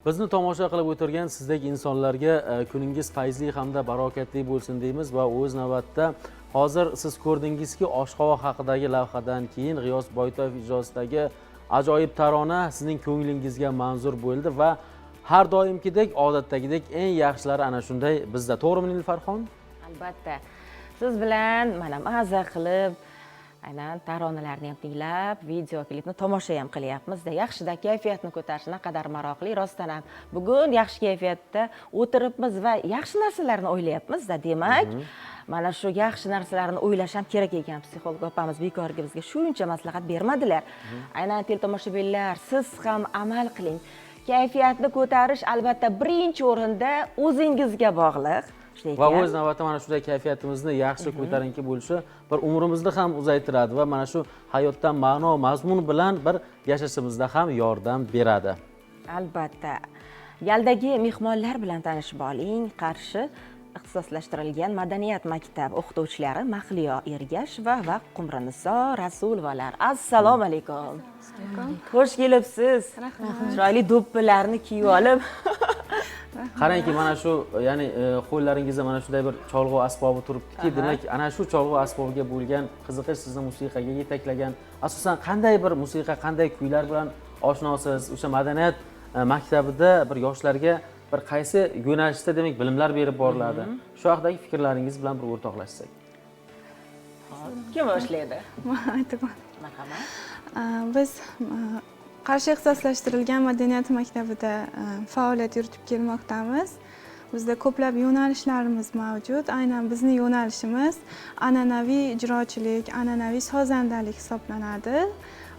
Bizni tomosha qilib o'tirgan sizdek insonlarga kuningiz fayzli hamda barokatli bo'lsin deymiz va o'z navbatda hozir siz ko'rdingizki, oshqovoq haqidagi lavhadan keyin G'iyos Boytoyev ijrosidagi ajoyib tarona sizning ko'nglingizga manzur bo'ldi va har doimgidek, odatdagidek eng yaxshilari ana shunday bizda. To'g'rimi Nilfarxon? Albatta. Siz bilan mana maza qilib, aynan taronalarni ham tinglab, video klipni tomosha ham qilyapmiz-da. Yaxshida kayfiyatni ko'tarish naqadar maroqli. Rostdan ham bugun yaxshi kayfiyatda o'tiribmiz va yaxshi narsalarni o'ylayapmiz-da. Demak, mana shu yaxshi narsalarni o'ylash ham kerak ekan. Psixolog opamiz bekorga bizga shuncha maslahat bermadilar. Aynan teletomoshabinlar, siz ham amal qiling. Kayfiyatni ko'tarish albatta birinchi o'rinda o'zingizga bog'liq. Va o'z navbatda mana shunday kayfiyatimizni yaxshi ko'tarinki bo'lishi bir umrimizni ham uzaytiradi va mana shu hayotdan ma'no, mazmun bilan bir yashashimizda ham yordam beradi. Albatta. Yaldagi mehmonlar bilan tanishib oling. Qarshi ixtisoslashtirilgan madaniyat maktabi o'qituvchilari Mahliyo Ergasheva va Qumriniso Rasulovalar. Assalomu alaykum. Xush kelibsiz. Chiroyli do'ppilarni kiyib olib. Qarangki, mana shu, ya'ni qo'llaringizda mana shunday bir cholg'u asbobi turibdiki, demak, ana shu cholg'u asbobiga bo'lgan qiziqish sizni musiqaga yetaklagan. Asosan qanday bir musiqa, qanday kuylar bilan oshnosiz? O'sha madaniyat maktabida bir yoshlarga bir qaysi yo'nalishda demak bilimlar berib boriladi? Shu haqidagi fikrlaringiz bilan bir o'rtoqlashsak. Kim boshlaydi? Aytaman. Marhamat. Biz Qarshi ixtisoslashtirilgan madaniyat maktabida faoliyat yuritib kelmoqdamiz. Bizda ko'plab yo'nalishlarimiz mavjud. Aynan bizning yo'nalishimiz an'anaviy ijrochilik, an'anaviy sozandalik hisoblanadi.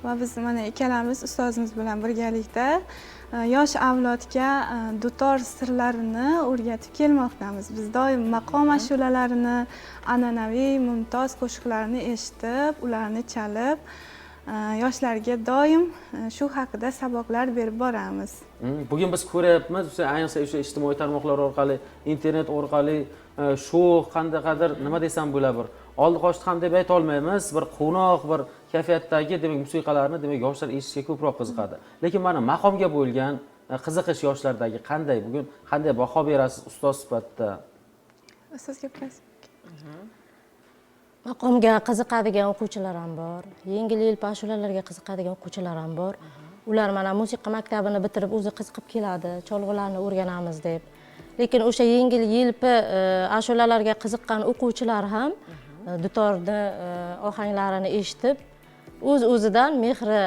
Va biz mana ikkalamiz ustozimiz bilan birgalikda yosh avlodga dutor sirlarini o'rgatib kelmoqdamiz. Biz doim maqom ashulalarini, an'anaviy mumtoz qo'shiqlarni eshitib, ularni chalib, yoshlarga doim shu haqida saboqlar berib boramiz. Bugun biz ko'ryapmiz, ayniqsa o'sha ijtimoiy tarmoqlar orqali, internet orqali sho'x qandaqadir nima desam bo'ladi, bir oldi qochdi ham deb ayta olmaymiz, bir quvnoq, bir kayfiyatdagi demak musiqalarni demak yoshlar eshitishga ko'proq qiziqadi. Lekin mana maqomga bo'lgan qiziqish yoshlardagi qanday, bugun qanday baho berasiz ustoz sifatida? Ustoz gaplashing. Maqomga qiziqadigan o'quvchilar ham bor, yengil-yelpi ashulalarga qiziqadigan o'quvchilar ham bor. Ular mana musiqa maktabini bitirib o'zi qiziqib keladi, cholg'ularni o'rganamiz deb. Lekin o'sha yengil-yelpi ashulalarga qiziqqan o'quvchilar ham dutorni ohanglarini eshitib, o'z-o'zidan mehri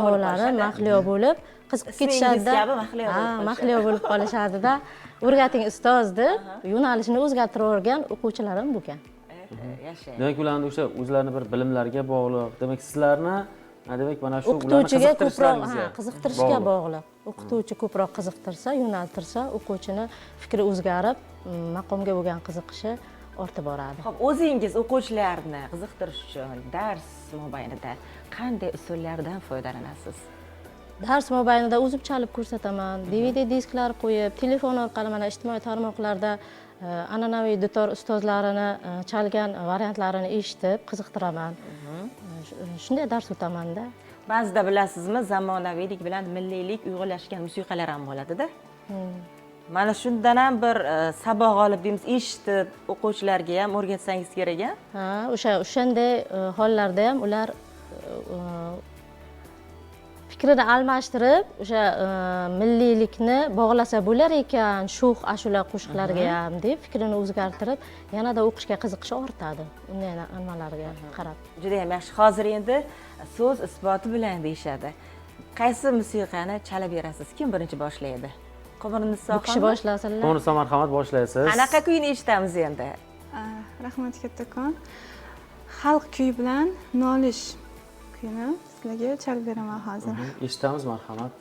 to'lari mahliyo bo'lib qiziqib ketishadi. Mahliyo bo'lib qolishadi-da. O'rgating ustoz deb yo'nalishni o'zgartirib o'rgan o'quvchilar ham bo'lgan. Demak, ularning o'sha o'zlarini bir bilimlarga bog'liq. Demak, sizlarni demak mana shu o'qituvchiga ko'proq qiziqtirishga bog'liq. O'qituvchi ko'proq qiziqtirsa, yo'naltirsa, o'quvchini fikri o'zgarib, maqomga bo'lgan qiziqishi ortib boradi. Xo'p, o'zingiz o'quvchilarni qiziqtirish uchun dars mobaynida qanday usullardan foydalanasiz? Dars mobaynida o'zim chalib ko'rsataman, DVD disklar qo'yib, telefon orqali mana ijtimoiy tarmoqlarda an'anaviy dutor ustozlarini chalgan variantlarini eshitib qiziqtiraman. Shunday dars o'taman-da. Ba'zida bilasizmi, zamonaviylik bilan milliylik uyg'unlashgan musiqalar ham bo'ladi-da. Mana shundan ham bir saboq olib deymiz, eshitib o'quvchilarga ham o'rgatsangiz kerak-a? Ha, o'shanday hollarda ham ular fikrini almashtirib, o'sha milliylikni bog'lasa bo'lar ekan, sho'x ashula qo'shiqlarga ham deb fikrini o'zgartirib, yanada o'qishga qiziqishi ortadi. Unday nimalarga qarab. Juda ham yaxshi. Hozir endi so'z isboti bilan deyshadi. Qaysi musiqani chala berasiz? Kim birinchi boshlaydi? Qumriniso Bu kishi boshlasinlar. Qumriniso marhamat boshlaysiz. Qanaqa kuyni eshitamiz endi? Rahmat kattakon. Xalq kuyi bilan Nolish kuyini sizlarga chalib beraman hozir. Eshitamiz, marhamat.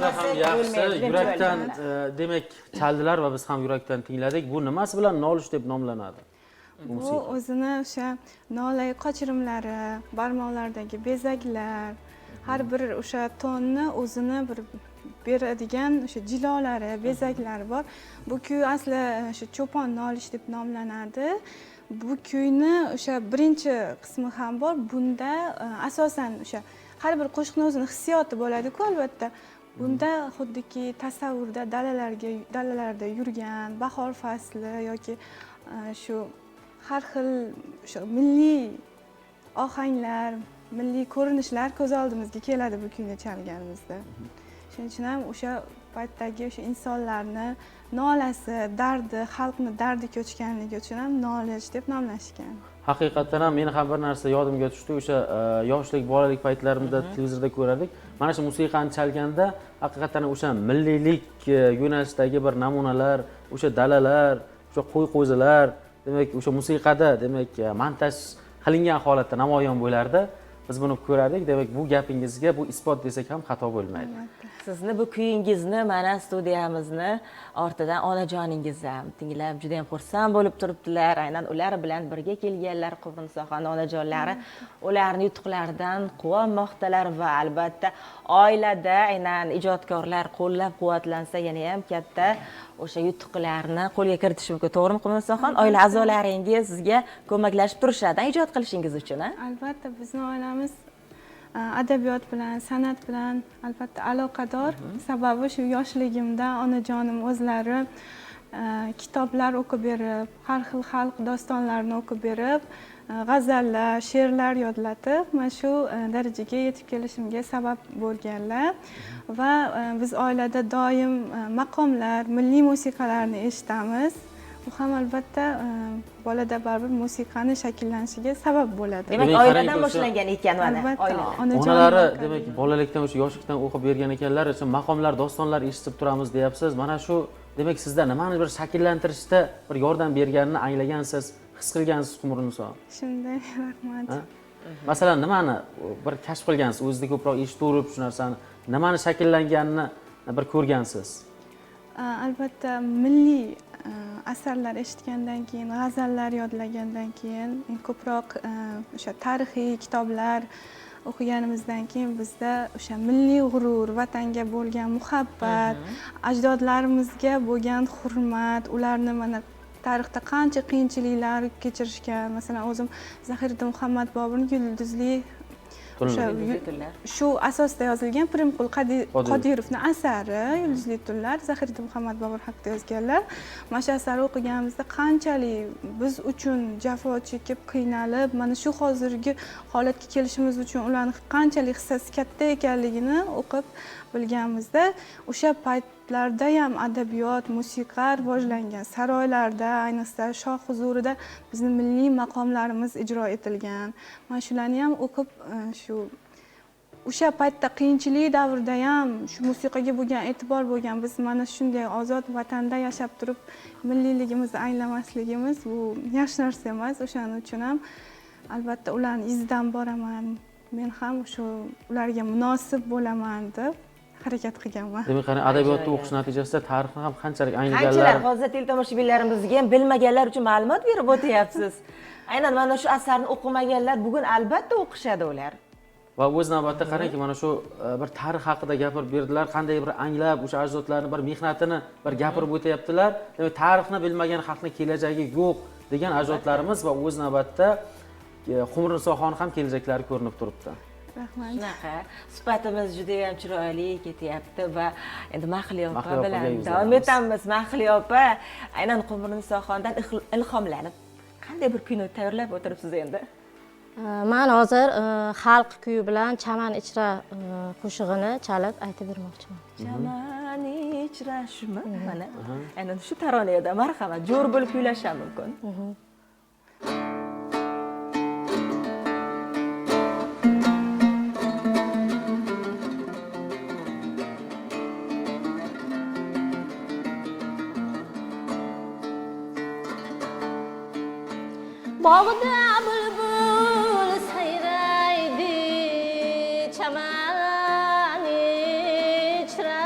ham yaxshi yurakdan demak chaldilar va biz ham yurakdan tingladik. Bu nimasi bilan nolish deb nomlanadi? Bu o'zini o'sha nola qochirimlari, barmoqlardagi bezaklar, har bir o'sha tonni o'zini bir beradigan o'sha jilolari, bezaklari bor. Bu kuy asli o'sha cho'pon nolish deb nomlanadi. Bu kuyni o'sha birinchi qismi ham bor. Bunda asosan o'sha har bir qo'shiqning o'zini hissiyoti bo'ladi-ku albatta. Bunda xuddiki tasavvurda dalalarda yurgan bahor fasli yoki shu har xil o'sha milliy ohanglar, milliy ko'rinishlar ko'z oldimizga keladi bu kuyni chalganimizda. Shuning uchun ham o'sha paytdagi o'sha insonlarni nolasi, dardi, xalqni dardi ko'chganligi uchun ham nolish deb nomlashgan. Haqiqatan ham meni ham bir narsa yodimga tushdi. O'sha yoshlik, bolalik paytlarimda televizorda ko'rardik. Mana shu musiqani chalganda haqiqatan o'sha milliylik yo'nalishidagi bir namunalar, o'sha dalalar, o'sha qo'y-qo'zilar, demak o'sha musiqada demak montaj qilingan holatda namoyon bo'lardi. Biz buni ko'rardik. Demak bu gapingizga bu isbot desak ham xato bo'lmaydi. Sizni bu kuyingizni mana studiyamizni ortidan onajoningiz ham tinglab juda ham xursand bo'lib turibdilar. Aynan ular bilan birga kelganlar Quvrinsoxon onajonlari ularning yutuqlaridan quvonmoqdalar va albatta oilada aynan ijodkorlar qo'llab-quvvatlansa yana ham katta o'sha yutuqlarni qo'lga kiritish mumkin. To'g'rimi Quvrinsoxon? Oila a'zolaringiz sizga ko'maklashib turishadi ijod qilishingiz uchun, ha? Albatta bizning oilamiz adabiyot bilan, san'at bilan albatta aloqador. Sababi shu yoshligimda onajonim o'zlari kitoblar o'qib berib, har xil xalq dostonlarini o'qib berib, g'azallar, she'rlar yodlatib, mana shu darajaga yetib kelishimga sabab bo'lganlar va biz oilada doim maqomlar, milliy musiqalarni eshitamiz. Bu ham albatta bolada baribir musiqani shakllanishiga sabab bo'ladi. Demak, oiladan boshlangan ekan mana oila. Onalari demak bolalikdan o'sha yoshlikdan o'qib bergan ekanlar, o'sha maqomlar, dostonlar eshitib turamiz deyapsiz. Mana shu demak sizda nimani bir shakllantirishda bir yordam berganini anglagansiz, his qilgansiz Qumurniso. Shunday, rahmat. Masalan, nimani bir kashf qilgansiz, o'zingizda ko'proq eshitib shu narsani, nimani shakllanganini bir ko'rgansiz? Albatta milliy asarlar eshitgandan keyin, g'azallar yodlagandan keyin, ko'proq o'sha tarixiy kitoblar o'qiganimizdan keyin bizda o'sha milliy g'urur, vatanga bo'lgan muhabbat, ajdodlarimizga bo'lgan hurmat, ularni mana tarixda qancha qiyinchiliklar kechirishgan. Masalan, o'zim Zahiriddin Muhammad Boburning Yulduzli o'sha Yulduzli tunlar. shu asosda yozilgan Pirimqul Qodirov. Qodirovni asari Yulduzli tunlar, Zahiriddin Muhammad Bobur haqida yozganlar. Mana shu asarni o'qiganimizda qanchalik biz uchun jafo chekib, qiynalib, mana shu hozirgi holatga kelishimiz uchun ularning qanchalik hissasi katta ekanligini o'qib bilganimizda, o'sha paytlarda ham adabiyot, musiqa rivojlangan. Saroylarda, ayniqsa shoh huzurida bizning milliy maqomlarimiz ijro etilgan. Mana shularni ham o'qib shu o'sha paytda qiyinchilik davrida ham shu musiqaga bo'lgan e'tibor bo'lgan, biz mana shunday ozod vatanda yashab turib milliyligimizni anglamasligimiz bu yaxshi narsa emas. O'shaning uchun ham albatta ularning izidan boraman. Men ham shu ularga munosib bo'laman deb harakat qilganman. Demak, qani adabiyotni o'qish natijasida tarixni ham qanchalik Qanchalar anglaganlar. hozir teletomoshabinlarimizga ham bilmaganlar uchun ma'lumot berib o'tyapsiz. Aynan mana shu asarni o'qimaganlar bugun albatta o'qishadi ular. Va o'z navbatda qarangki, mana shu bir tarix haqida gapirib berdilar, qanday bir anglab o'sha ajdodlarning bir mehnatini bir gapirib o'tyaptilar. Demak, tarixni bilmagan xalqning kelajagi yo'q degan ajdodlarimiz va o'z navbatda Xumrinisoxon ham kelajaklari ko'rinib turibdi. Rahmat. Shunaqa suhbatimiz juda ham chiroyli ketyapti va endi Mahliyo opa Mahliyo opaga bilan yuzlanamiz. davom etamiz. Mahliyo opa aynan Xumrinisoxondan ilhomlanib qanday bir kuyni tayyorlab o'tiribsiz endi? Men hozir xalq kuyi bilan Chaman ichra qo'shig'ini chalib aytib bermoqchiman. Chaman ichra shumi? Mana aynan shu taronada marhamat, jo'r bo'lib kuylash ham mumkin. Bog'da bulbul sayraydi, chaman ichra.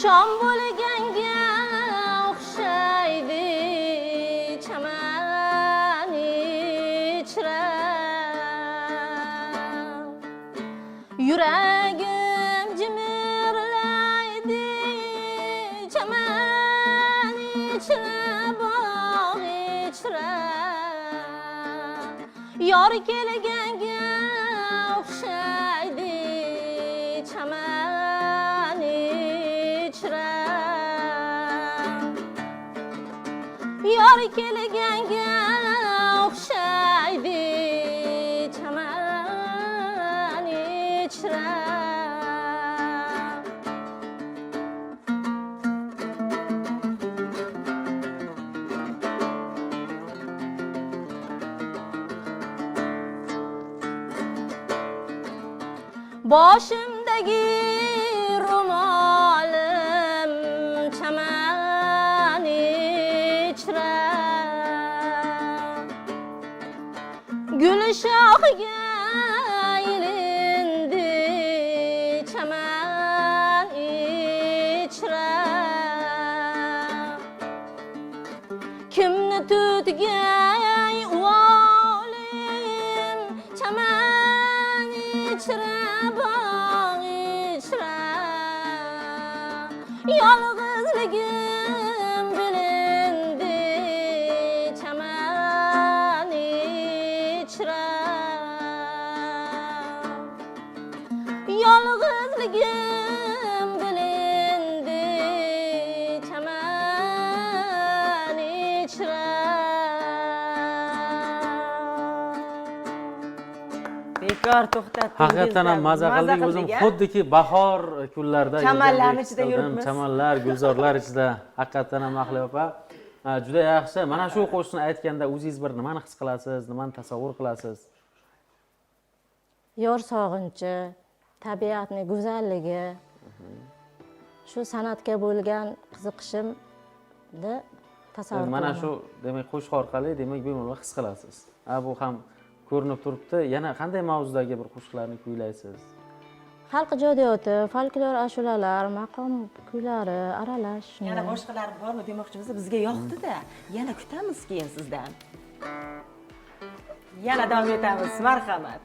Shom bo'lganga o'xshaydi, chaman ichra. Yuragim jimirlaydi, chaman ichra. Yor kelganga o'xshaydi, chaman ichra. Yor kelganga o'xshaydi, chaman ichra. Boshimdagi ro'molim chaman ichra. Gul shoxiga ilindi, chaman ichra. Kimni tutgay o'g'lim, chaman ichra. Yolg'izligim bilindi, chaman ichra. Yolg'izligim bilindi, chaman ichra. Bekor to'xtatdingiz. Haqiqatan ham maza qildik. O'zim xuddiki bahor kunlarida chamanlarning ichida yuribmiz. Chamanlar, gulzorlar ichida. Haqiqatan ham Mahliyo opa juda yaxshi. Mana shu qo'shiqni aytganda o'zingiz bir nimani his qilasiz, nimani tasavvur qilasiz? Yor sog'inchi, tabiatning go'zalligi, shu san'atga bo'lgan qiziqishimni tasavvur Mana qilaman. shu demak qo'shiq orqali demak bemalol his qilasiz. Bu ham ko'rinib turibdi. Yana qanday mavzudagi bir qo'shiqlarni kuylaysiz? Xalq ijodiyoti, folklor ashulalar, maqom kuylari aralash. Yana boshqalar bormi demoqchimiz, bizga yoqdi-da. Yana kutamiz keyin sizdan. Yana davom etamiz. Marhamat.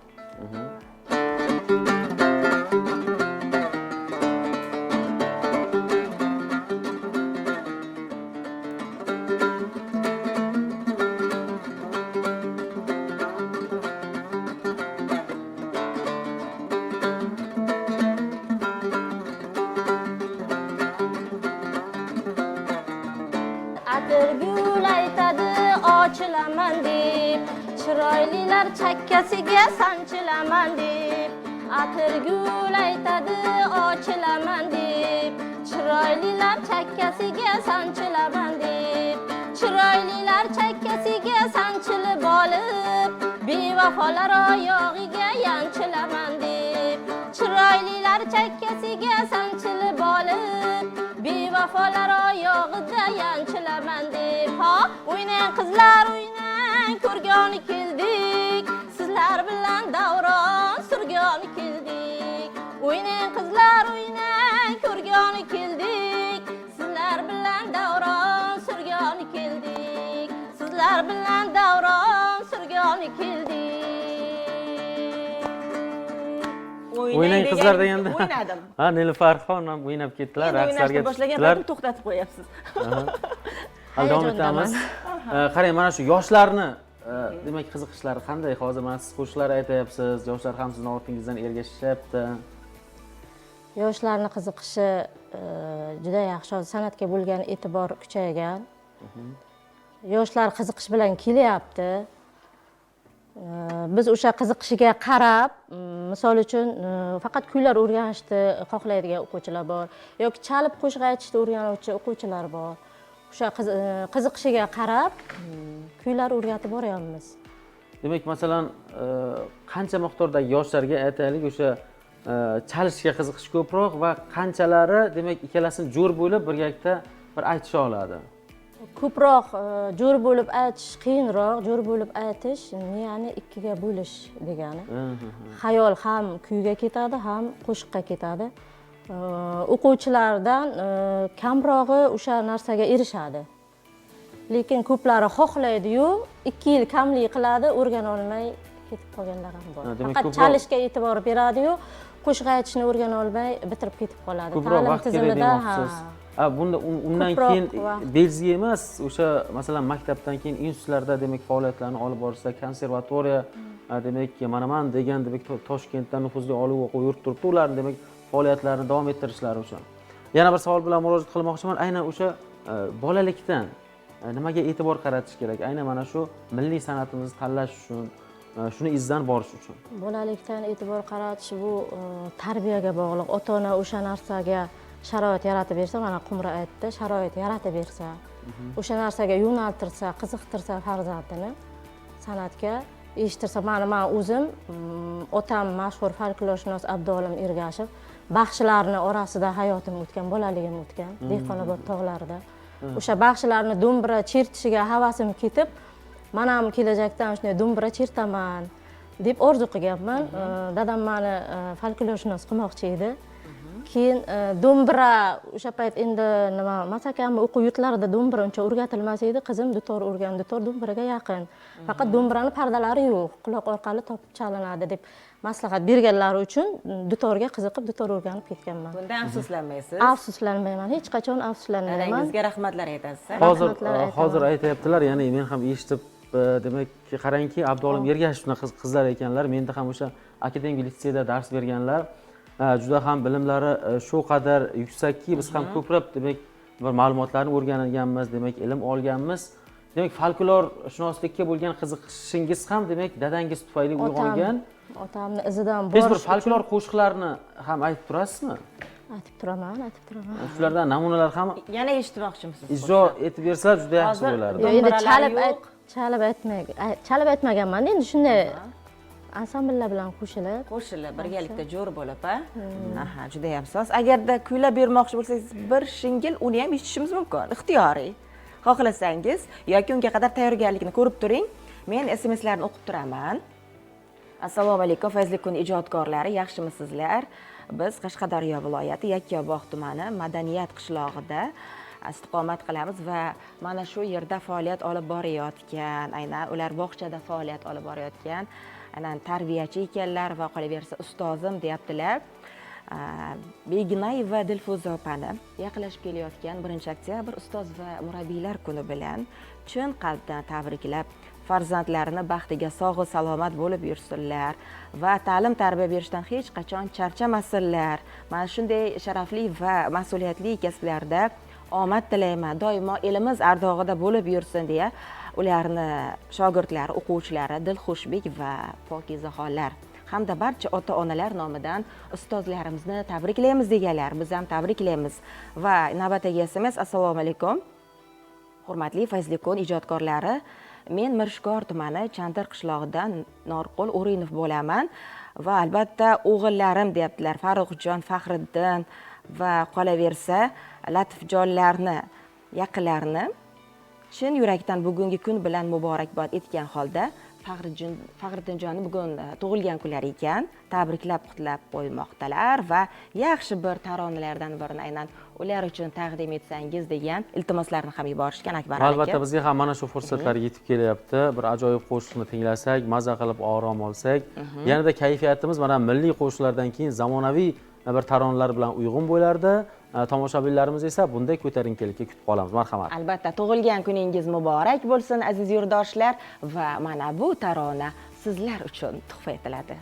atirgul aytadi ochilaman deb, chiroylilar chakkasiga sanchilaman deb, atirgul aytadi ochilaman deb, chiroylilar chakkasiga sanchilaman deb, chiroylilar chakkasiga sanchilib olib, bevafolar oyog'iga yanchilaman deb, chiroylilar chakkasiga sanchilib olib, bevafolar oyog'ida yanchilaman deb. Ha, o'ynang qizlar o'ynang, ko'rgani keldik, sizlar bilan davron surgani keldik. O'ynang qizlar o'ynang, ko'rgani keldik, sizlar bilan davron surgani keldik, sizlar bilan davron surgani keldik. O'ynang qizlar deganda o'ynadim. ha, Nilufarxon ham o'ynab ketdilar, Endi raqslarga o'ynashni boshlagan tushdilar. paytim to'xtatib qo'yapsiz. Davom etamiz. Qarang, mana shu yoshlarni demak qiziqishlari qanday? Hozir mana siz qo'shiqlar aytyapsiz, yoshlar ham sizning ortingizdan ergashishyapti. Yoshlarning qiziqishi juda yaxshi, hozir san'atga bo'lgan e'tibor kuchaygan. Yoshlar qiziqish bilan kelyapti. Biz o'sha qiziqishiga qarab, misol uchun faqat kuylar o'rganishni xohlaydigan o'quvchilar bor yoki chalib qo'shiq aytishni o'rganuvchi o'quvchilar bor. O'sha qiziqishiga qarab kuylar o'rgatib boryapmiz. Demak, masalan, qancha miqdordagi yoshlarga aytaylik, o'sha chalishga qiziqish ko'proq va qanchalari demak ikkalasini jo'r bo'lib birgalikda bir aytisha oladi. Ko'proq jo'r bo'lib aytish qiyinroq, jo'r bo'lib aytish miyani ikkiga bo'lish degani. Xayol ham kuyga ketadi, ham qo'shiqqa ketadi. O'quvchilardan kamrog'i o'sha narsaga erishadi. Lekin ko'plari xohlaydi-yu, 2 yil kamlik qiladi, o'rgana olmay ketib qolganlar ham bor. Faqat chalishga e'tibor beradi-yu, qo'shiq aytishni o'rgana olmay bitirib ketib qoladi. Ko'proq vaqt kerak demoqchisiz. Bunda undan keyin belgiya emas, o'sha masalan maktabdan keyin institutlarda demak faoliyatlarni olib borishsa, konservatoriya demak manaman degan demak Toshkentda nufuzli oliy o'quv yurt turibdi, ularni demak faoliyatlarini davom ettirishlari uchun. Yana bir savol bilan murojaat qilmoqchiman. Aynan o'sha bolalikdan nimaga e'tibor qaratish kerak? Aynan mana shu milliy san'atimizni tanlash uchun, shuni izdan borish uchun. Bolalikdan e'tibor qaratish bu tarbiyaga bog'liq. Ota-ona o'sha narsaga sharoit yaratib bersa, mana Qumra aytdi, sharoit yaratib bersa, o'sha narsaga yo'naltirsa, qiziqtirsa farzandini san'atga, eshittirsa, men o'zim otam mashhur folklorshunos Abduolim Ergashev baxshilarning orasida hayotim o'tgan, bolaligim o'tgan, Dehqonobod tog'larida. O'sha baxshilarni do'mbira chertishiga havasim ketib, men ham kelajakdan shunday do'mbira chertaman deb orzu qilganman. Dadam meni folklorshunos qilmoqchi edi. Keyin do'mbira o'sha payt endi nima masakanmi o'quv yurtlarida do'mbira uncha o'rgatilmas edi. Qizim dutor o'rgan, dutor do'mbiraga yaqin. Faqat do'mbirani pardalari yo'q, quloq orqali topib chalinadi deb maslahat berganlari uchun dutorga qiziqib dutor o'rganib ketganman. Bundan afsuslanmaysiz? Afsuslanmayman, hech qachon afsuslanmayman. Dadangizga rahmatlar aytasiz. Hozir aytayaptilar, ya'ni men ham eshitib demak qarangki, Abduolim Ergashevning qizlar ekanlar. Menda ham o'sha akademik litseyda dars berganlar. Juda ham bilimlari shu qadar yuksakki, biz ham ko'plab demak bir ma'lumotlarni o'rganganmiz, demak ilm olganmiz. Demak folklorshunoslikka bo'lgan qiziqishingiz ham demak dadangiz tufayli uyg'ongan. Otamni izidan Biz bir borish folklor qo'shiqlarni ham aytib turasizmi? aytib turaman. Shulardan namunalar ham Yana eshitmoqchimisiz? ijro etib bersalar juda yaxshi bo'lardi. Endi chalib aytmaganman. Endi shunday ansambllar bilan qo'shilib birgalikda jo'r bo'lib, aha, juda ham soz. Agarda kuylab bermoqchi bo'lsangiz, bir shingil uni ham eshitishimiz mumkin, ixtiyoriy. Xohlasangiz yoki unga qadar tayyorgarlikni ko'rib turing. Men SMSlarni o'qib turaman. Assalomu alaykum, fayzli kun ijodkorlari, yaxshimisizlar? Biz Qashqadaryo viloyati Yakkabog' tumani Madaniyat qishlog'ida istiqomat qilamiz va mana shu yerda faoliyat olib borayotgan, aynan ular bog'chada faoliyat olib borayotgan, aynan tarbiyachi ekanlar va qolaversa ustozim deyaptilar. Beginay va Dilfuza opani yaqinlashib kelayotgan 1-oktyabr ustoz va murabbiylar kuni bilan chin qalbdan tabriklab, farzandlarini baxtiga sog'u salomat bo'lib yursinlar va ta'lim tarbiya berishdan hech qachon charchamasinlar. Mana shunday sharafli va mas'uliyatli kasblarda omad tilayman. Doimo elimiz ardog'ida bo'lib yursin deya ularni shogirdlari, o'quvchilari Dilxushbek va Pokizaxonlar hamda barcha ota-onalar nomidan ustozlarimizni tabriklaymiz deganlar. Biz ham tabriklaymiz. Va navbatdagi SMS: Assalomu alaykum. Hurmatli Fayzlikon ijodkorlari, men Mirishkor tumani Chandir qishlog'idan Norqul O'rinov bo'laman va albatta o'g'illarim deyaptilar. Farruxjon, Faxriddin va qolaversa Latifjonlarni, yaqinlarini chin yurakdan bugungi kun bilan muborakbod etgan holda Faxriddinjonni bugun tug'ilgan kunlari ekan, tabriklab qutlab qo'ymoqdalar va yaxshi bir taronalardan birini aynan ular uchun taqdim etsangiz degan iltimoslarni ham yuborishgan Akbar aka. Albatta bizga ham mana shu fursatlar yetib kelyapti. Bir ajoyib qo'shiqni tinglasak, maza qilib orom olsak, yanada kayfiyatimiz mana milliy qo'shiqlardan keyin zamonaviy bir taronalar bilan uyg'un bo'lardi. Tomoshabinlarimiz esa bunday ko'tarinkilikka kutib qolamiz. Marhamat. Albatta, tug'ilgan kuningiz muborak bo'lsin aziz yurtdoshlar va mana bu tarona sizlar uchun tuhfa etiladi.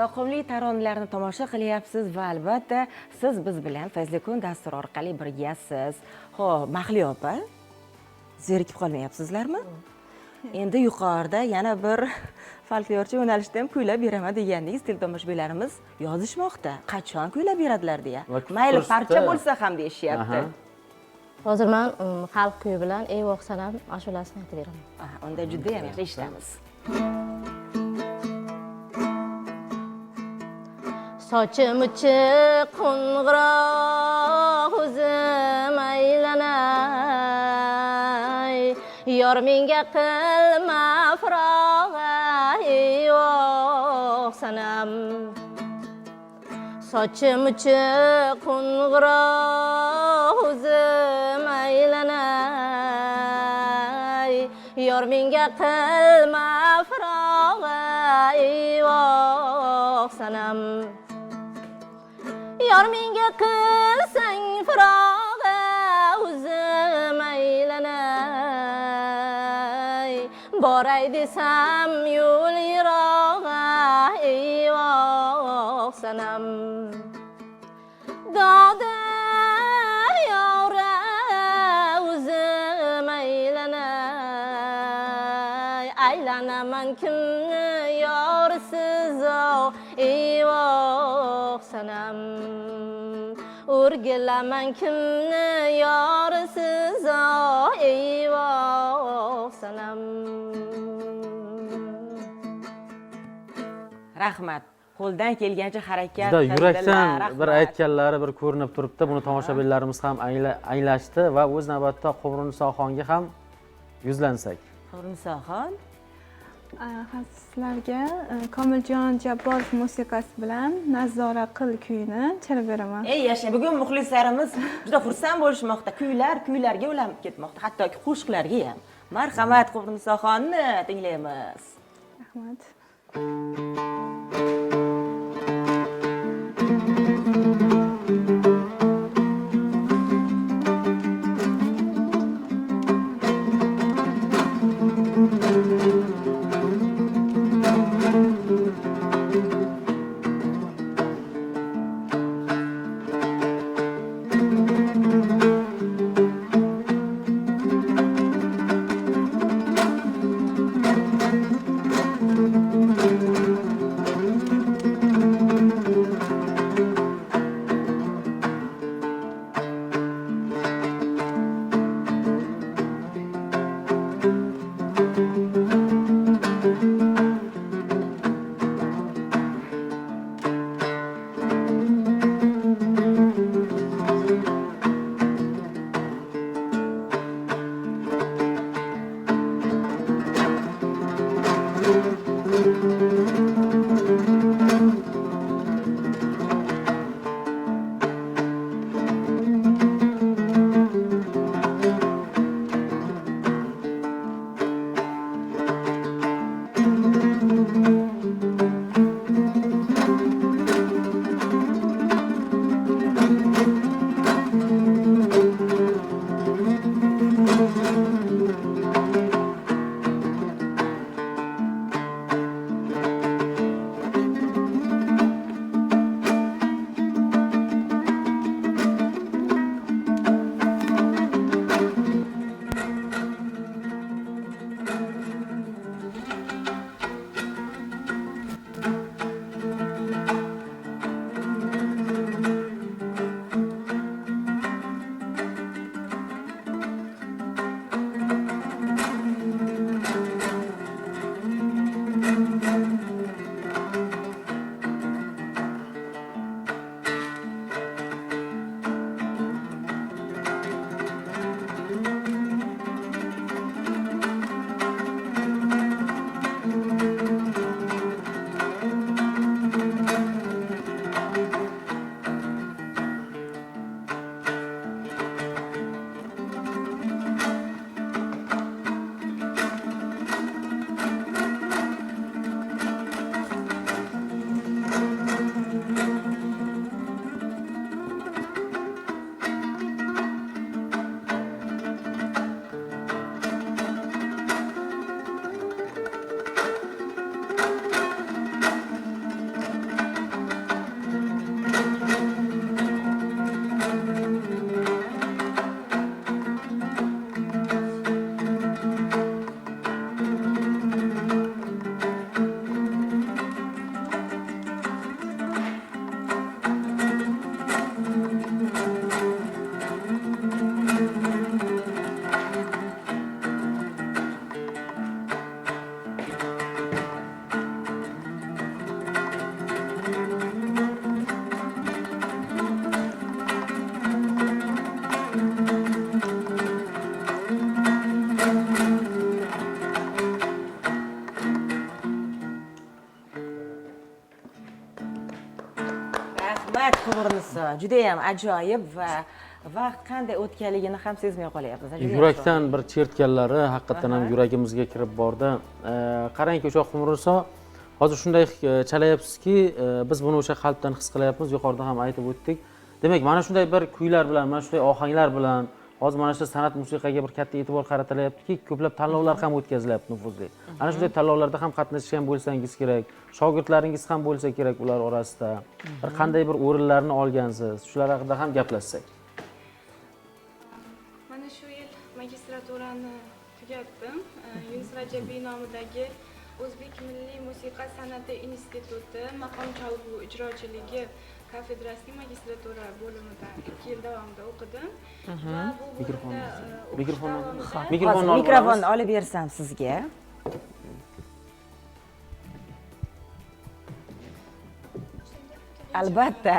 Yoqimli taronalarni tomosha qilyapsiz va albatta siz biz bilan Fayzlikon dasturi orqali birgasiz. Xo'p, Mahliyo opa, zerikib qolmayapsizlarmi? Endi yuqorida yana bir folklorchi yo'nalishda ham kuylab beraman degandingiz, tomoshabinlarimiz yozishmoqda. Qachon kuylab beradilar deya. Mayli parcha bo'lsa ham deyishyapti. Hozir men xalq kuyi bilan Ey voq sanam ashulasini aytib beraman. Unda juda ham yaxshi eshitamiz. Sochim uchiq qo'ng'iroq o'zim aylanay, yor menga qilma firoq ey voq sanam. Sochim uchiq qo'ng'iroq o'zim aylanay, yor menga qilma firoq ey voq sanam. Yor menga qilsang firoq o'zim aylanay, boray desam yo'l yiroq ey voq sanam. Doda yora o'zim aylanay, aylanaman kimni yorsiz ey voq sanam. O'rgilaman kimni yorsiz ey voq sanam. Rahmat. Qo'ldan kelgancha harakat Juda yurakdan qildilar. bir aytganlari bir ko'rinib turibdi. Buni tomoshabinlarimiz ham anglashdi va o'z navbatida Qumrinisoxonga ham yuzlansak. Qumrinisoxon Sizlarga Komiljon Jabborov musiqasi bilan Nazora qil kuyini chalib beraman. Ey yasha, bugun muxlislarimiz juda xursand bo'lishmoqda. Kuylarga ulanib ketmoqda, hattoki qo'shiqlarga ham. Marhamat, Qumrinisoxonni tinglaymiz. Rahmat. albat quvurnisi juda ham ajoyib va vaqt qanday o'tganligini ham sezmay qolyapmiz. Juda ham yurakdan bir chertganlari haqiqatdan ham yuragimizga kirib bordi. Qarangki, o'sha qumurso hozir shunday chalayapsizki, biz buni o'sha qalbdan his qilyapmiz. Yuqorida ham aytib o'tdik. Demak, mana shunday bir kuylar bilan, mana shunday ohanglar bilan hozir mana shu san'at musiqaga bir katta e'tibor qaratilyaptiki, ko'plab tanlovlar ham o'tkazilyapti nufuzli. Ana shunday tanlovlarda ham qatnashgan bo'lsangiz kerak, shogirdlaringiz ham bo'lsa kerak ular orasida. Bir qanday bir o'rinlarni olgansiz, shular haqida ham gaplashsak. Mana shu yil magistraturani tugatdim. Yunus Rajabiy nomidagi O'zbek Milliy musiqa san'ati instituti maqom chalg'u ijrochiligi kafedrasining magistratura bo'limida 2 yil davomida o'qidim. Va bu mikrofonni olib bersam sizga. Albatta.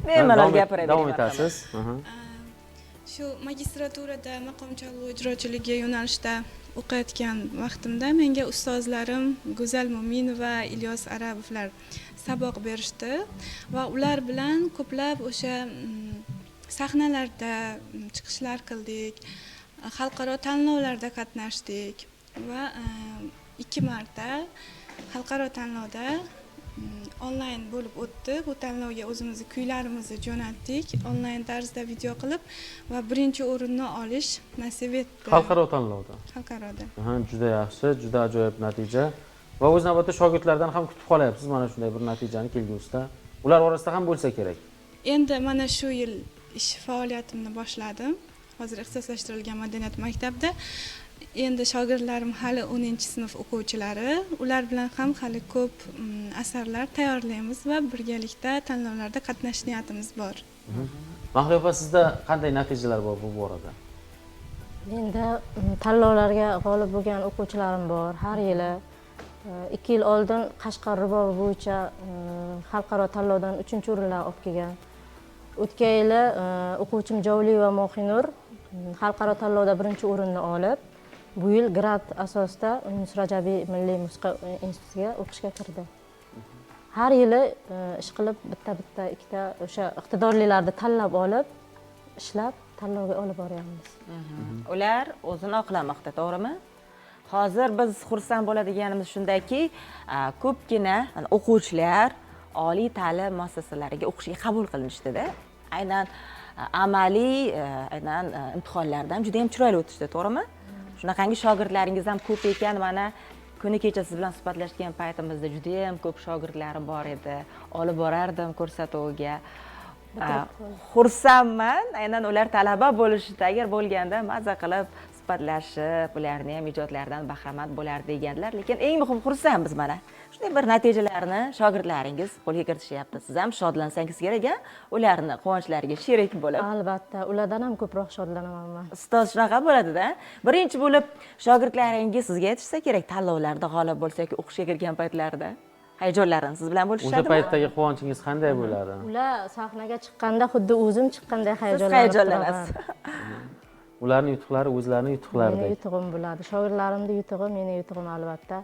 Bemalol gapiravering. Davom etasiz. Shu magistraturada maqom chalg'u ijrochiligi yo'nalishida o'qiyotgan vaqtimda menga ustozlarim Go'zal Mo'minova, Ilyos Arabovlar saboq berishdi va ular bilan ko'plab o'sha sahnalarda chiqishlar qildik, xalqaro tanlovlarda qatnashdik va 2 marta xalqaro tanlovda onlayn bo'lib o'tdi. Bu tanlovga o'zimizni kuylarimizni jo'natdik, onlayn tarzda video qilib va 1-o'rinni olish nasib etdi. Xalqaro tanlovda. Xalqaroda. Juda yaxshi, juda ajoyib natija. Va o'z navbatida shogirdlardan ham kutib qolyapsiz mana shunday bir natijani kelgusida. Ular orasida ham bo'lsa kerak. Endi mana shu yil ish faoliyatimni boshladim. Hozir ixtisoslashtirilgan madaniyat maktabida. Endi shogirdlarim hali 10-sinf o'quvchilari, ular bilan ham hali ko'p asarlar tayyorlaymiz va birgalikda tanlovlarda qatnashish niyatimiz bor. Mahliyo opa, sizda qanday natijalar bor bu borada? Menda tanlovlarga g'olib bo'lgan o'quvchilarim bor. Har yili 2 yil oldin Qashqar rubobi bo'yicha xalqaro tanlovdan 3-o'rinlar olib kelgan. O'tgan yili o'quvchim Javliyeva Mohinur xalqaro tanlovda 1-o'rinni olib, bu yil grant asosida Yunus Rajabiy Milliy musiqa institutiga o'qishga kirdi. Har yili ish qilib bitta ikkita o'sha iqtidorlilarni tanlab olib, ishlab tanlovga olib boryapmiz. Ular o'zini oqlamoqda, to'g'rimi? Hozir biz xursand bo'ladiganimiz shundaki, ko'pgina o'quvchilar oliy ta'lim muassasalariga o'qishga qabul qilinishdi-da. Aynan amaliy, aynan imtihonlardan juda ham chiroyli o'tishdi, to'g'rimi? Shunaqangi shogirdlaringiz ham ko'p ekan. Mana kuni kecha siz bilan suhbatlashgan paytimizda juda ham ko'p shogirdlarim bor edi. Olib borardim ko'rsatuvga. Xursandman. Aynan ular talaba bo'lishida agar bo'lganda maza qilib suhbatlashib, ularni ham ijodlaridan bahramand bo'lar deganlar. Lekin eng muhim xursandmiz mana. Shunday bir natijalarni shogirdlaringiz qo'lga kiritishyapti. Siz ham shodlansangiz kerak-a? Ularni quvonchlariga sherik bo'lib. Albatta, ulardan ham ko'proq shodlanaman men. Ustoz shunaqa bo'ladi-da. Birinchi bo'lib shogirdlaringiz sizga aytishsa kerak, tanlovlarda g'olib bo'lsa yoki o'qishga kirgan paytlarida hayajonlarini siz bilan bo'lishadimi? O'sha paytdagi quvonchingiz qanday bo'ladi? Ular sahnaga chiqqanda xuddi o'zim chiqqanday Siz hayajonlanasiz. Ularning yutuqlari o'zlarining yutuqlaridek. Mening yutug'im bo'ladi. Shogirdlarimning yutug'i, mening yutug'im albatta.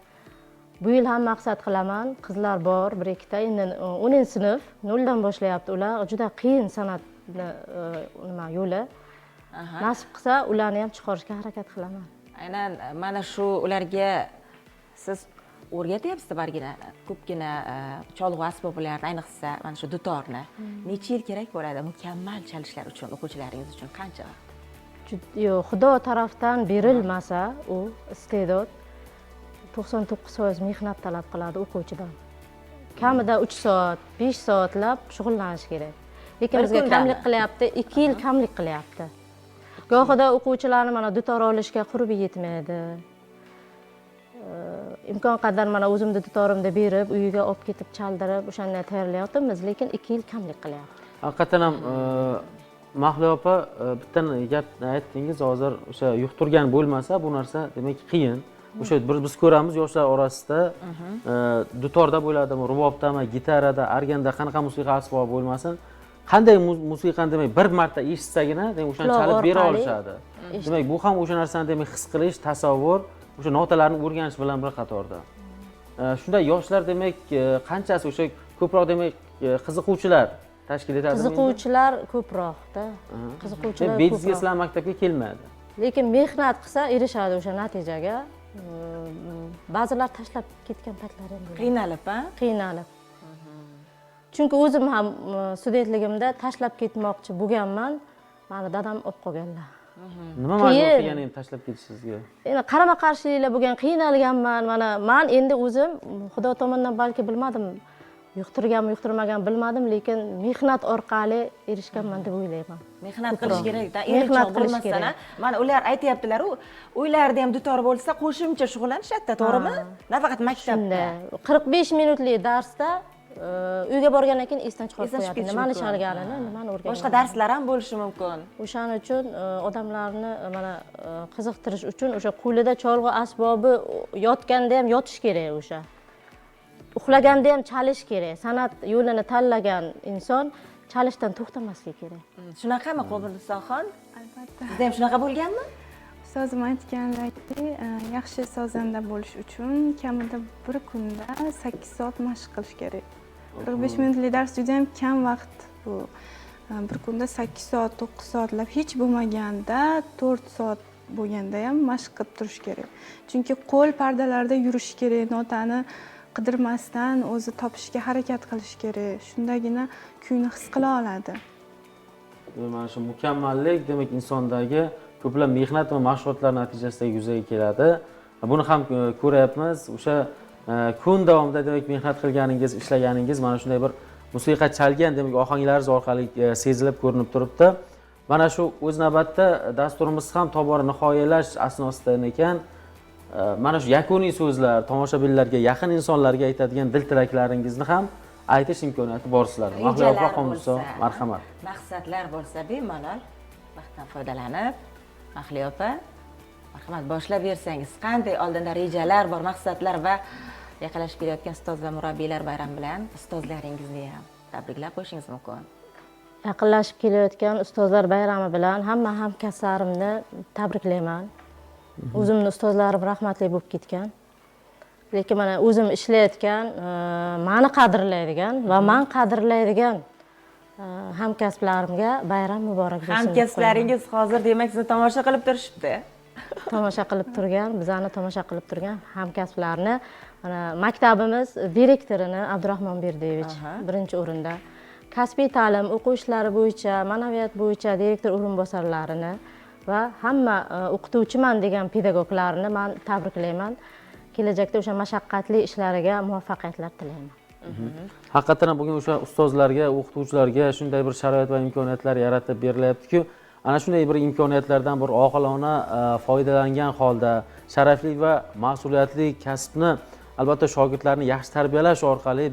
Bu yil ham maqsad qilaman. Qizlar bor, 1-2ta. Endi 10-sinf 0dan boshlayapti. Ular juda qiyin san'atni yo'li. Nasib qilsa, ularni ham chiqarishga harakat qilaman. Aynan mana shu ularga siz o'rgatyapsiz bargina ko'pgina cholg'u asboblarini, ayniqsa mana shu dutorni. Necha yil kerak bo'ladi mukammal chalishlar uchun, o'quvchilaringiz uchun qancha vaqt? Yo'q, Xudo tarafdan berilmasa, u iste'dod 99% mehnat talab qiladi o'quvchidan. Kamida 3 soat, 5 soatlab shug'ullanish kerak. Lekin bizga kamlik qilyapti, 2 yil kamlik qilyapti. Gohida o'quvchilarni mana dutor olishga qurbi yetmaydi. Imkon qadar mana o'zimni dutorimni berib, uyiga olib ketib chaldirib, o'shanday tayyorlayapmiz, lekin 2 yil kamlik qilyapti. Haqiqatan ham Mahliyo opa, bitta gap aytdingiz, hozir o'sha yuqtirgan bo'lmasa, bu narsa demak qiyin. O'sha biz ko'ramiz yoshlar orasida dutorda bo'ladimi, rubobdami, gitarada, arganda qanaqa musiqa asbobi bo'lmasin, qanday musiqani demak bir marta eshitsagina, demak o'shani chalib bera olishadi. Demak bu ham o'sha narsani demak his qilish, tasavvur, o'sha notalarni o'rganish bilan bir qatorda. Shunda yoshlar demak qanchasi o'sha ko'proq demak qiziquvchilar tashkil etadimi? Qiziquvchilar ko'proqda. Qiziquvchilar Bejizga ko'proq. sizlar maktabga kelmaydi. Lekin mehnat qilsa erishadi o'sha natijaga. Ba'zilar tashlab ketgan paytlari ham bo'ladi. Qiynalib, ha? Qiynalib. Chunki o'zim ham studentligimda tashlab ketmoqchi bo'lganman. Mani dadam olib qolganlar. Nima majbur qilgan endi tashlab ketishingizga? Endi qarama-qarshiliklar bo'lgan, qiynalganman. Mana men endi o'zim Xudo tomonidan balki bilmadim, yuqtirganmi, yuqtirmagan bilmadim, lekin mehnat orqali erishganman deb o'ylayman. Mehnat qilish kerak-da, Mehnat erinchoq qilish bo'lmasdan, kerak. mana ular aytayaptilar, uylarida ham dutor bo'lsa, qo'shimcha shug'ullanishadi, to'g'rimi? Nafaqat maktabda. 45 minutlik darsda uyga borgandan keyin esdan chiqarib Esdan chiqib qo'yadi. ketishi Nimani mumkin. chalganini, nimani o'rganganini. Boshqa darslar ham bo'lishi mumkin. O'shaning uchun odamlarni mana qiziqtirish uchun o'sha qo'lida cholg'u asbobi yotganda ham yotish kerak o'sha. Uxlaganda ham chalish kerak. San'at yo'lini tanlagan inson chalishdan to'xtamasligi kerak. Shunaqami Qo'birnisoxon? Albatta. Sizda ham shunaqa bo'lganmi? Ustozim aytganlarki, yaxshi sozanda bo'lish uchun kamida bir kunda 8 soat mashq qilish kerak. 45 minutlik dars juda ham kam vaqt bu. Bir kunda 8 soat, 9 soatlab hech bo'lmaganda 4 soat bo'lganda ham mashq qilib turish kerak. Chunki qo'l pardalarda yurish kerak, notani qidirmasdan o'zi topishga harakat qilish kerak. Shundagina kuyni his qila oladi. Mana shu mukammallik demak insondagi ko'plab mehnat va mashg'ulotlar natijasida yuzaga keladi. Buni ham ko'ryapmiz. O'sha kun davomida demak mehnat qilganingiz, ishlaganingiz mana shunday bir musiqa chalgan demak ohanglaringiz orqali sezilib ko'rinib turibdi. Mana shu o'z navbatda dasturimiz ham tobora nihoyalash asnosida ekan. Mana shu yakuniy so'zlar, tomoshabinlarga, yaqin insonlarga aytadigan dil tilaklaringizni ham aytish imkoniyati bor sizlarda. Mahliyo opa, Xomniso, marhamat. Maqsadlar bo'lsa bemalol vaqtdan foydalanib, Mahliyo opa, marhamat boshlab bersangiz, qanday oldinda rejalar bor, maqsadlar va yaqinlashib kelayotgan ustoz va murabbiylar bayrami bilan ustozlaringizni ham tabriklab qo'yishingiz mumkin. Yaqinlashib kelayotgan ustozlar bayrami bilan hamma hamkasblarimni tabriklayman. O'zimni ustozlarim rahmatli bo'lib ketgan. Lekin mana o'zim ishlayotgan, meni qadrlaydigan va men qadrlaydigan hamkasblarimga bayram muborak bo'lsin. Hamkasblaringiz hozir demak sizni tomosha qilib turishibdi. Tomosha qilib turgan, bizani tomosha qilib turgan hamkasblarni, mana maktabimiz direktorini Abdurahmon Berdiyevich birinchi o'rinda, kasbiy ta'lim, o'quv ishlari bo'yicha, ma'naviyat bo'yicha direktor o'rinbosarlarini va hamma o'qituvchiman degan pedagoglarni men tabriklayman. Kelajakda o'sha mashaqqatli ishlariga muvaffaqiyatlar tilayman. Haqiqatan bugun o'sha ustozlarga, o'qituvchilarga shunday bir sharoit va imkoniyatlar yaratib berilyapti-ku, ana shunday bir imkoniyatlardan bir oqilona foydalangan holda sharafli va mas'uliyatli kasbni albatta shogirdlarni yaxshi tarbiyalash orqali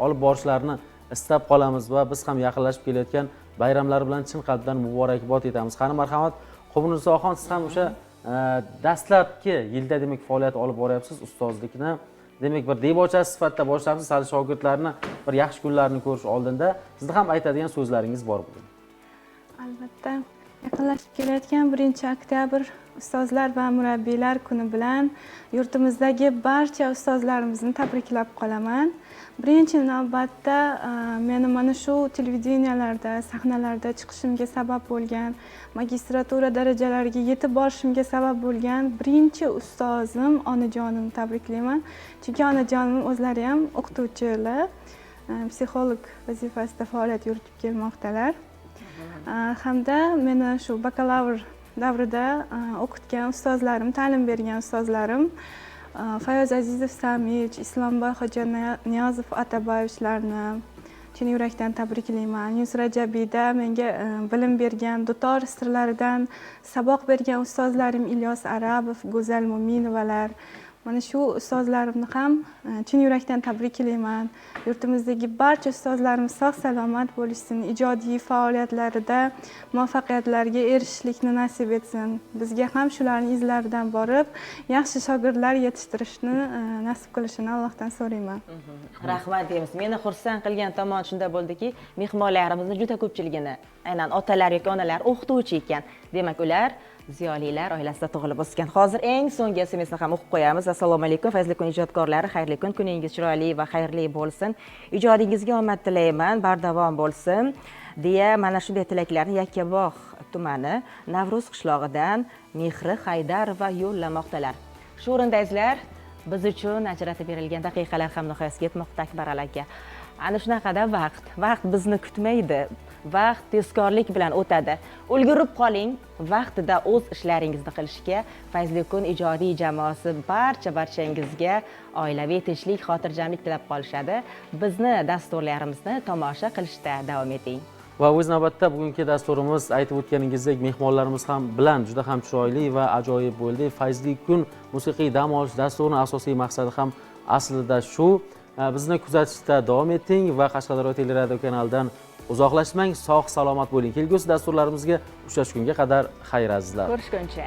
olib borishlarini istab qolamiz va biz ham yaqinlashib kelayotgan bayramlar bilan chin qalbdan muborakbod etamiz. Qani marhamat, Qo'birnisoxon, siz ham o'sha dastlabki yilda demak faoliyat olib boryapsiz, ustozlikni. Demak bir debochasi sifatida boshlayapsiz, hali shogirdlarni bir yaxshi kunlarini ko'rish oldinda. Sizning ham aytadigan so'zlaringiz bor bugun. Albatta, yaqinlashib kelayotgan 1-oktyabr ustozlar va murabbiylar kuni bilan yurtimizdagi barcha ustozlarimizni tabriklab qolaman. Birinchi navbatda meni mana shu televideniyalarda, sahnalarda chiqishimga sabab bo'lgan, magistratura darajalariga yetib borishimga sabab bo'lgan birinchi ustozim onajonimni tabriklayman. Chunki onajonim o'zlari ham o'qituvchilar, psixolog vazifasida faoliyat yuritib kelmoqdalar. Hamda meni shu bakalavr davrida o'qitgan ustozlarim, ta'lim bergan ustozlarim Fayoz Azizov Samich, Islomboy Xo'janiyozov Ataboyevichlarni chin yurakdan tabriklayman. Yusra Jabida menga bilim bergan, dutor sirlaridan saboq bergan ustozlarim Ilyos Arabov, Go'zal Mo'minovalar. Mana shu ustozlarimni ham chin yurakdan tabriklayman. Yurtimizdagi barcha ustozlarimiz sog' salomat bo'lishsin, ijodiy faoliyatlarida muvaffaqiyatlarga erishishlikni nasib etsin. Bizga ham shularning izlaridan borib, yaxshi shogirdlar yetishtirishni nasib qilishini Allohdan so'rayman. Rahmat deymiz. Meni xursand qilgan tomon shunda bo'ldiki, mehmonlarimizni juda ko'pchiligini aynan otalar yoki onalar o'qituvchi ekan. Demak, ular ziyolilar oilasida tug'ilib o'sgan. Hozir eng so'nggi SMSni ham o'qib qo'yamiz. Assalomu alaykum, fayzli kun ijodkorlari, xayrli kun, kuningiz chiroyli va xayrli bo'lsin. Ijodingizga omad tilayman, bardavom bo'lsin deya mana shunday tilaklarni Yakkabog' tumani Navruz qishlog'idan Mehri Haydarova yo'llamoqdalar. Shu o'rindangizlar, biz uchun ajratib berilgan daqiqalar ham nihoyasiga yetmoqda Akbaral aka. Ana shunaqada vaqt bizni kutmaydi. Vaqt tezkorlik bilan o'tadi. Ulgurib qoling, vaqtida o'z ishlaringizni qilishga Fayzli kun ijodiy jamoasi barchangizga oilaviy tinchlik, xotirjamlik tilab qolishadi. Bizni dasturlarimizni tomosha qilishda davom eting. Va o'z navbatda bugungi dasturimiz aytib o'tganingizdek mehmonlarimiz ham bilan juda ham chiroyli va ajoyib bo'ldi. Fayzli kun musiqiy dam olish dasturining asosiy maqsadi ham aslida shu. Bizni kuzatishda davom eting va Qashqadaryo teleradio kanalidan uzoqlashmang, sog' salomat bo'ling. Kelgusi dasturlarimizga uchrashgunga qadar xayr azizlar. Ko'rishguncha.